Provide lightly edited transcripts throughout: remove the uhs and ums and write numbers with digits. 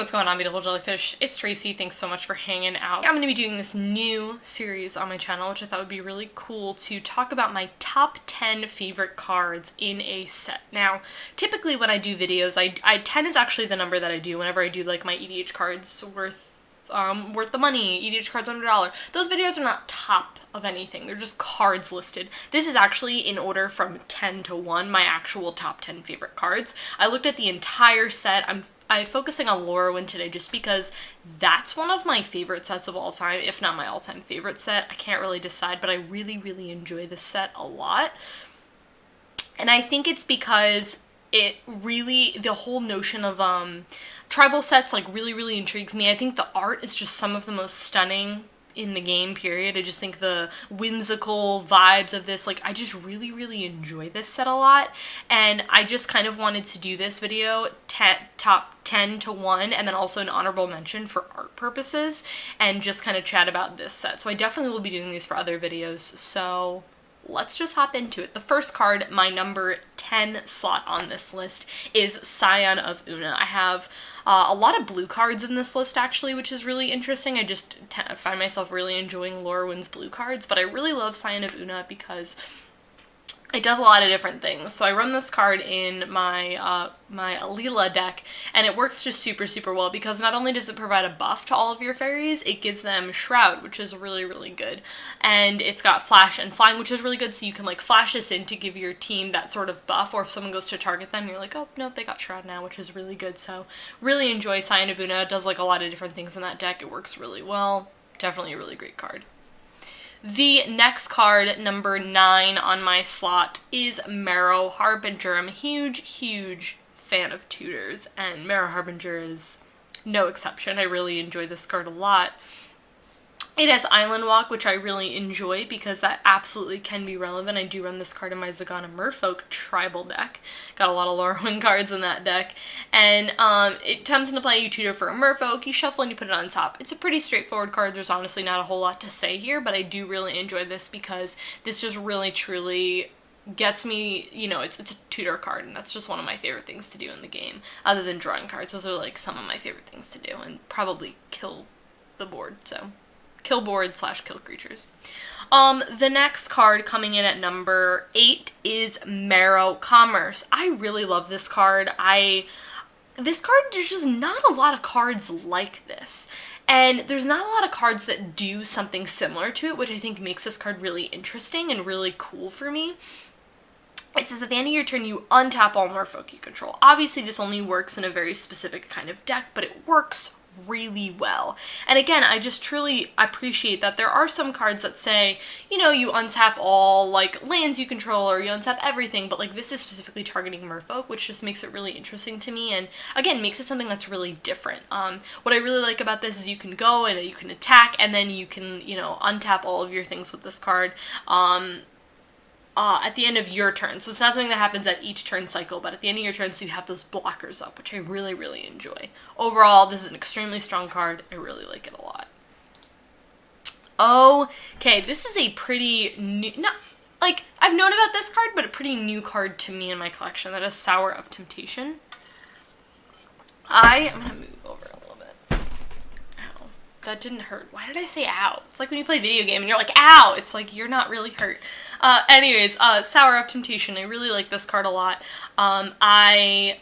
what's going on, beautiful jellyfish? It's Tracy. Thanks so much for hanging out. I'm going to be doing this new series on my channel, which I thought would be really cool, to talk about my top 10 favorite cards in a set. Now, typically when I do videos, 10 is actually the number that I do whenever I do like my EDH cards worth the money, EDH cards under $1. Those videos are not top of anything. They're just cards listed. This is actually in order from 10 to 1, my actual top 10 favorite cards. I looked at the entire set. I'm focusing on Lorwyn today just because that's one of my favorite sets of all time, if not my all-time favorite set. I can't really decide, but I really, really enjoy this set a lot. And I think it's because it really, the whole notion of tribal sets like really intrigues me. I think the art is just some of the most stunning in the game, period. I just think the whimsical vibes of this, like, I just really enjoy this set a lot, and I just kind of wanted to do this video, top 10 to 1, and then also an honorable mention for art purposes, and just kind of chat about this set. So I definitely will be doing these for other videos, so let's just hop into it. The first card, my number 10 slot on this list, is Scion of Oona. I have a lot of blue cards in this list, actually, which is really interesting. I just find myself really enjoying Lorwyn's blue cards, but I really love Scion of Oona because it does a lot of different things. So I run this card in my my Alila deck, and it works just super well because not only does it provide a buff to all of your fairies, it gives them Shroud, which is really good. And it's got Flash and Flying, which is really good, so you can like flash this in to give your team that sort of buff, or if someone goes to target them, you're like, oh, no, they got Shroud now, which is really good. So really enjoy Scion of Oona. It does like a lot of different things in that deck. It works really well. Definitely a really great card. The next card, number 9 on my slot, is Merrow Harbinger. I'm a huge fan of tutors, and Merrow Harbinger is no exception. I really enjoy this card a lot. It has Island Walk, which I really enjoy because that absolutely can be relevant. I do run this card in my Zagana Merfolk tribal deck. Got a lot of Lorwyn cards in that deck. And it comes into play, you tutor for a Merfolk, you shuffle and you put it on top. It's a pretty straightforward card. There's honestly not a whole lot to say here, but I do really enjoy this because this just really truly gets me, you know, it's a tutor card, and that's just one of my favorite things to do in the game. Other than drawing cards, those are like some of my favorite things to do, and probably kill the board, so kill board / kill creatures. The next card coming in at number 8 is Mero Commerce. I really love this card. This card, there's just not a lot of cards like this. And there's not a lot of cards that do something similar to it, which I think makes this card really interesting and really cool for me. It says at the end of your turn, you untap all Merfolk you control. Obviously, this only works in a very specific kind of deck, but it works really well. And again, I just truly appreciate that there are some cards that say, you know, you untap all like lands you control, or you untap everything, but like this is specifically targeting Merfolk, which just makes it really interesting to me, and again makes it something that's really different. What I really like about this is you can go and you can attack, and then you can, you know, untap all of your things with this card at the end of your turn. So it's not something that happens at each turn cycle, but at the end of your turn, so you have those blockers up, which I really enjoy. Overall, this is an extremely strong card. I really like it a lot. Okay, this is a pretty new, not like, I've known about this card, but a pretty new card to me in my collection. That is Sower of Temptation. I'm gonna move over a little bit. Ow. That didn't hurt. Why did I say ow? It's like when you play a video game and you're like, ow! It's like, you're not really hurt. Anyways, Sower of Temptation. I really like this card a lot. I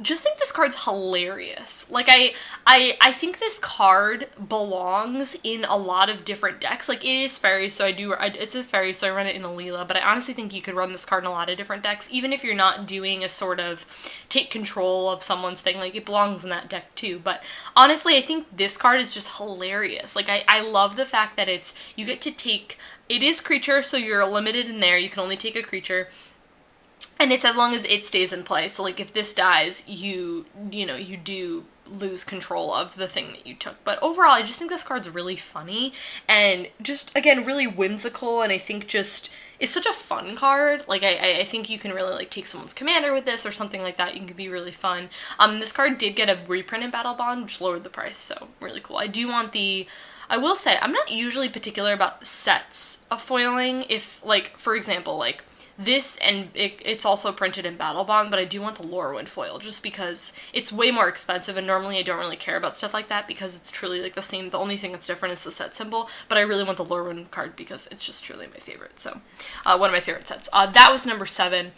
just think this card's hilarious. Like, I think this card belongs in a lot of different decks. Like, it is Faerie, so it's a Faerie, so I run it in Alila, but I honestly think you could run this card in a lot of different decks, even if you're not doing a sort of take control of someone's thing. Like, it belongs in that deck too. But honestly, I think this card is just hilarious. Like, I love the fact that you get to take, it is creature, so you're limited in there. You can only take a creature. And it's as long as it stays in play. So, like, if this dies, you do lose control of the thing that you took. But overall, I just think this card's really funny and just, again, really whimsical, and I think just, it's such a fun card. Like, I think you can really, like, take someone's commander with this or something like that. You can be really fun. This card did get a reprint in Battle Bond, which lowered the price, so really cool. I will say, I'm not usually particular about sets of foiling. If, like, for example, like, this, and it's also printed in Battle Bond, but I do want the Lorwyn foil just because it's way more expensive, and normally I don't really care about stuff like that because it's truly like the same. The only thing that's different is the set symbol, but I really want the Lorwyn card because it's just truly my favorite. So one of my favorite sets. That was number 7.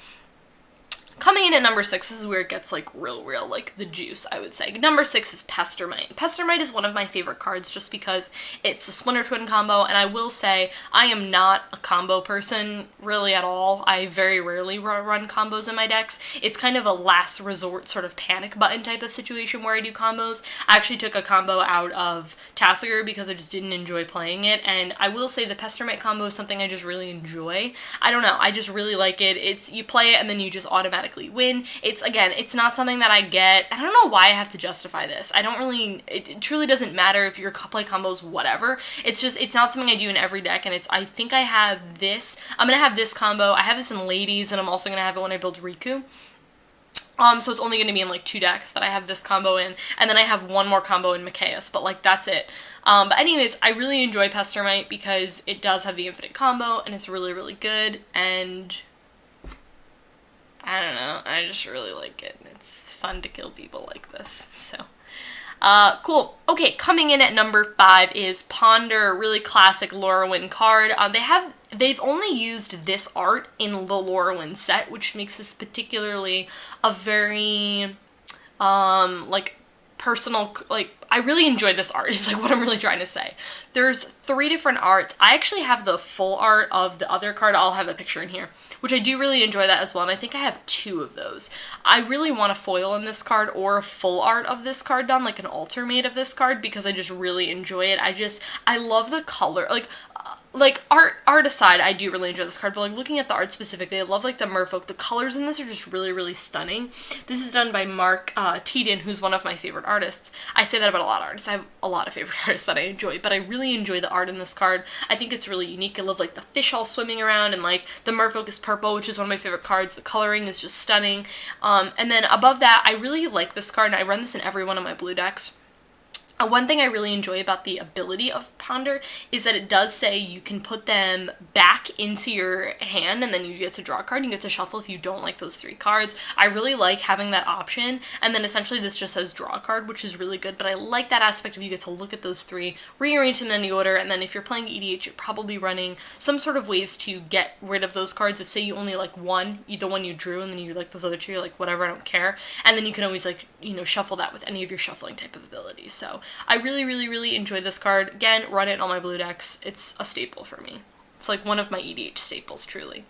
Coming in at number 6, this is where it gets, like, real, like, the juice, I would say. Number 6 is Pestermite. Pestermite is one of my favorite cards just because it's the Splinter Twin combo, and I will say I am not a combo person, really, at all. I very rarely run combos in my decks. It's kind of a last resort sort of panic button type of situation where I do combos. I actually took a combo out of Tassiger because I just didn't enjoy playing it, and I will say the Pestermite combo is something I just really enjoy. I don't know, I just really like it. It's, you play it and then you just automatically win. It's, again, it's not something that I get. I don't know why I have to justify this. I don't really, it truly doesn't matter if you play combos, whatever. It's just, it's not something I do in every deck, and it's, I think I have this. I'm gonna have this combo. I have this in Ladies, and I'm also gonna have it when I build Riku. So it's only going to be in, like, 2 decks that I have this combo in, and then I have one more combo in Mikaeus, but, like, that's it. But anyways, I really enjoy Pestermite because it does have the infinite combo, and it's really, really good, and I don't know, I just really like it. It's fun to kill people like this, so. Cool. Okay, coming in at number 5 is Ponder, really classic Lorwyn card. They've only used this art in the Lorwyn set, which makes this particularly a very, like, personal, like, I really enjoyed this art, is like what I'm really trying to say. There's 3 different arts. I actually have the full art of the other card. I'll have a picture in here, which I do really enjoy that as well, and I think I have 2 of those. I really want a foil in this card or a full art of this card done, like an altar made of this card, because I just really enjoy it. I love the color, like art aside, I do really enjoy this card, but like looking at the art specifically, I love like the merfolk. The colors in this are just really, really stunning. This is done by Mark Teeden, who's one of my favorite artists. I say that about a lot of artists. I have a lot of favorite artists that I enjoy, but I really enjoy the art in this card. I think it's really unique. I love like the fish all swimming around, and like the merfolk is purple, which is one of my favorite cards. The coloring is just stunning. And then above that, I really like this card, and I run this in every one of my blue decks. One thing I really enjoy about the ability of Ponder is that it does say you can put them back into your hand, and then you get to draw a card, you get to shuffle if you don't like those 3 cards. I really like having that option, and then essentially this just says draw a card, which is really good, but I like that aspect of you get to look at those 3, rearrange them in any order, and then if you're playing EDH, you're probably running some sort of ways to get rid of those cards. If say you only like one, the one you drew, and then you like those other 2, you're like, whatever, I don't care, and then you can always like, you know, shuffle that with any of your shuffling type of abilities. So I really, really, really enjoy this card. Again, run it in all my blue decks. It's a staple for me. It's like one of my EDH staples, truly.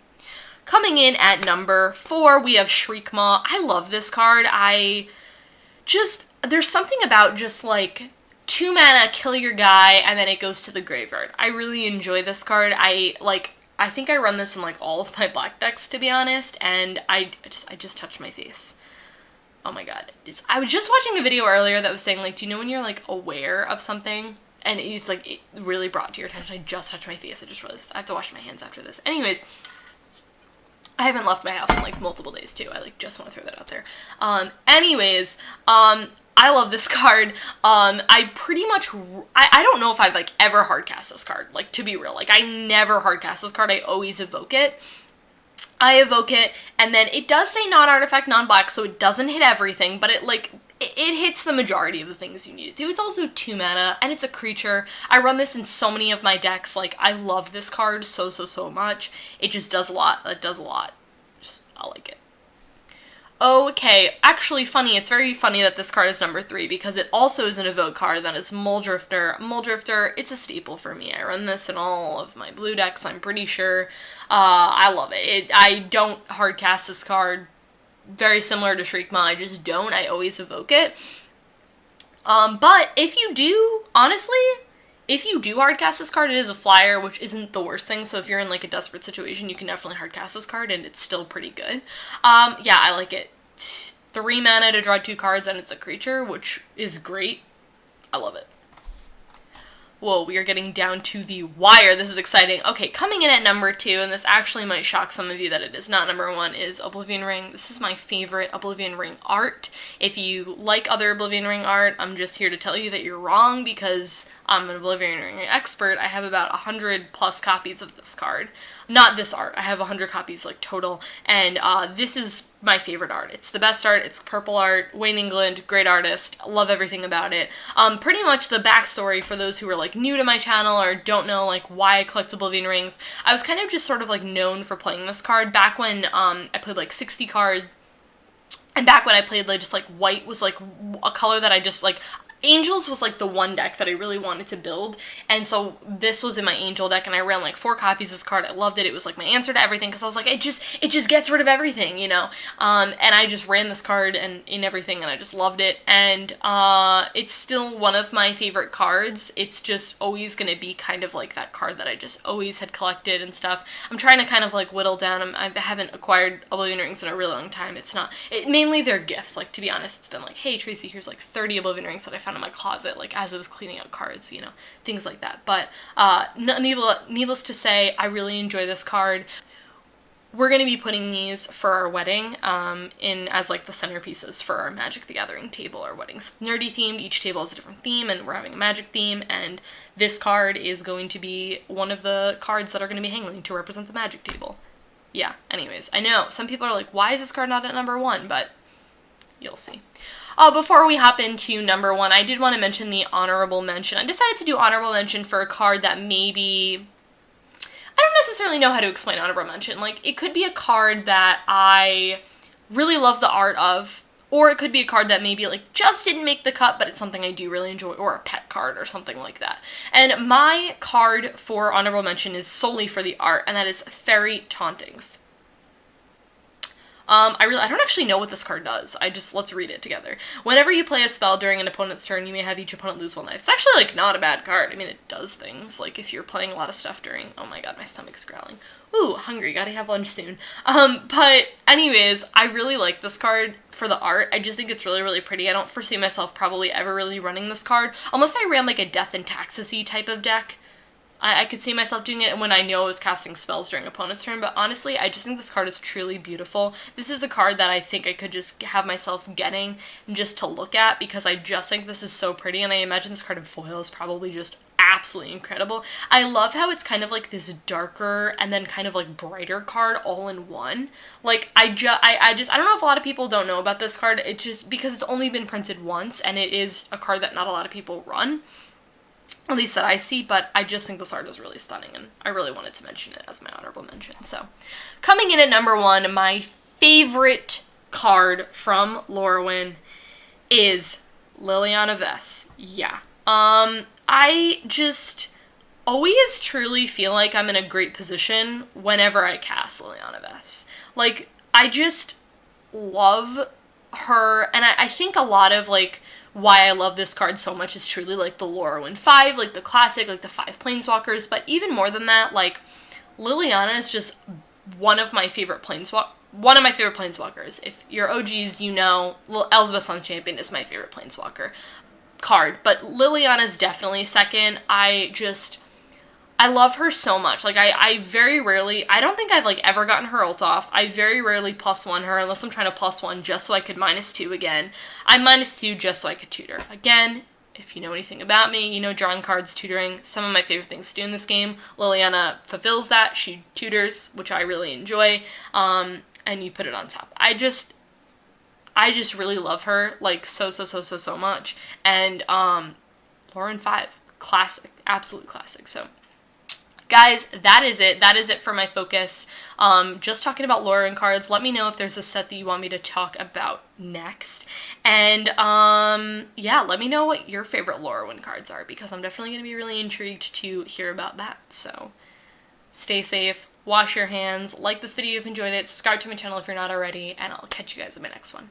Coming in at number 4, we have Shriek Ma. I love this card. There's something about just like 2 mana, kill your guy, and then it goes to the graveyard. I really enjoy this card. I think I run this in like all of my black decks, to be honest, and I just touched my face. Oh my god. I was just watching a video earlier that was saying, like, do you know when you're, like, aware of something? And it's, like, it really brought to your attention. I just touched my face. I just realized I have to wash my hands after this. Anyways, I haven't left my house in, like, multiple days, too. I, like, just want to throw that out there. I love this card. I pretty much, I don't know if I've, like, ever hardcast this card. Like, to be real. Like, I never hardcast this card. I always evoke it. I evoke it, and then it does say non-artifact, non-black, so it doesn't hit everything, but it hits the majority of the things you need it to. It's also 2 mana, and it's a creature. I run this in so many of my decks. Like, I love this card so much. It just does a lot. It does a lot. I like it. Okay, actually funny, it's very funny that this card is number 3 because it also is an evoke card that is Mulldrifter. Mulldrifter, it's a staple for me. I run this in all of my blue decks, I'm pretty sure. I love it. I don't hardcast this card. Very similar to Shriek Ma, I just don't. I always evoke it. But if you do, honestly, if you do hardcast this card, it is a flyer, which isn't the worst thing, so if you're in, like, a desperate situation, you can definitely hardcast this card, and it's still pretty good. Yeah, I like it. 3 mana to draw 2 cards, and it's a creature, which is great. I love it. Whoa, we are getting down to the wire. This is exciting. Okay, coming in at number 2, and this actually might shock some of you that it is not number 1, is Oblivion Ring. This is my favorite Oblivion Ring art. If you like other Oblivion Ring art, I'm just here to tell you that you're wrong, because I'm an Oblivion Ring expert. I have about 100 plus copies of this card. Not this art. I have 100 copies, like, total, and this is my favorite art. It's the best art. It's purple art. Wayne England, great artist. Love everything about it. Pretty much the backstory for those who are, like, new to my channel or don't know, like, why I collect Oblivion Rings. I was kind of just sort of, like, known for playing this card back when I played, like, 60 card, and back when I played, like, just, like, white was, like, a color that I just, like, Angels was, like, the one deck that I really wanted to build, and so this was in my Angel deck, and I ran, like, 4 copies of this card. I loved it. It was, like, my answer to everything, because I was like, it just gets rid of everything, you know? And I just ran this card and in everything, and I just loved it, and it's still one of my favorite cards. It's just always gonna be kind of, like, that card that I just always had collected and stuff. I'm trying to kind of, like, whittle down. I haven't acquired Oblivion Rings in a really long time. Mainly they're gifts. Like, to be honest, it's been like, hey, Tracy, here's, like, 30 Oblivion Rings that I found in my closet, like, as I was cleaning out cards, you know, things like that. But needless to say, I really enjoy this card. We're going to be putting these for our wedding in as, like, the centerpieces for our Magic the Gathering table. Our wedding's nerdy themed. Each table has a different theme, and we're having a Magic theme, and this card is going to be one of the cards that are going to be hanging to represent the Magic table. Yeah, anyways, I know some people are like, why is this card not at number 1? But you'll see. Before we hop into number 1, I did want to mention the honorable mention. I decided to do honorable mention for a card that maybe, I don't necessarily know how to explain honorable mention. Like, it could be a card that I really love the art of, or it could be a card that maybe, like, just didn't make the cut, but it's something I do really enjoy, or a pet card or something like that. And my card for honorable mention is solely for the art, and that is Faerie Tauntings. I don't actually know what this card does. Let's read it together. Whenever you play a spell during an opponent's turn, you may have each opponent lose 1 life. It's actually, like, not a bad card. I mean, it does things. Like, if you're playing a lot of stuff during... Oh my god, my stomach's growling. Ooh, hungry. Gotta have lunch soon. But anyways, I really like this card for the art. I just think it's really, really pretty. I don't foresee myself probably ever really running this card, unless I ran, like, a Death and Taxes-y type of deck. I could see myself doing it when I know I was casting spells during opponent's turn, but honestly, I just think this card is truly beautiful. This is a card that I think I could just have myself getting just to look at, because I just think this is so pretty, and I imagine this card in foil is probably just absolutely incredible. I love how it's kind of like this darker and then kind of like brighter card all in one. Like, I don't know if a lot of people don't know about this card. It's just because it's only been printed once, and it is a card that not a lot of people run. At least that I see, but I just think this art is really stunning, and I really wanted to mention it as my honorable mention. So, coming in at number 1, my favorite card from Lorwyn is Liliana Vess. Yeah. I just always truly feel like I'm in a great position whenever I cast Liliana Vess. Like, I just love her, and I think a lot of, like, why I love this card so much is truly, like, the Lorwyn 5, like, the classic, like, the 5 Planeswalkers, but even more than that, like, Liliana is just one of my favorite Planeswalkers. If you're OGs, you know, Elspeth Sun Champion is my favorite Planeswalker card, but Liliana's definitely second. I love her so much. Like, I very rarely, I don't think I've, like, ever gotten her ult off. I very rarely +1 her unless I'm trying to +1 just so I could -2 again. I'm -2 just so I could tutor. Again, if you know anything about me, you know drawing cards, tutoring, some of my favorite things to do in this game. Liliana fulfills that. She tutors, which I really enjoy, and you put it on top. I just really love her, like, so much. And, Lorwyn 5, classic, absolute classic, so... Guys, that is it. That is it for my focus. Just talking about Lorwyn cards. Let me know if there's a set that you want me to talk about next. And, yeah, let me know what your favorite Lorwyn cards are, because I'm definitely going to be really intrigued to hear about that. So, stay safe, wash your hands, like this video if you enjoyed it, subscribe to my channel if you're not already, and I'll catch you guys in my next one.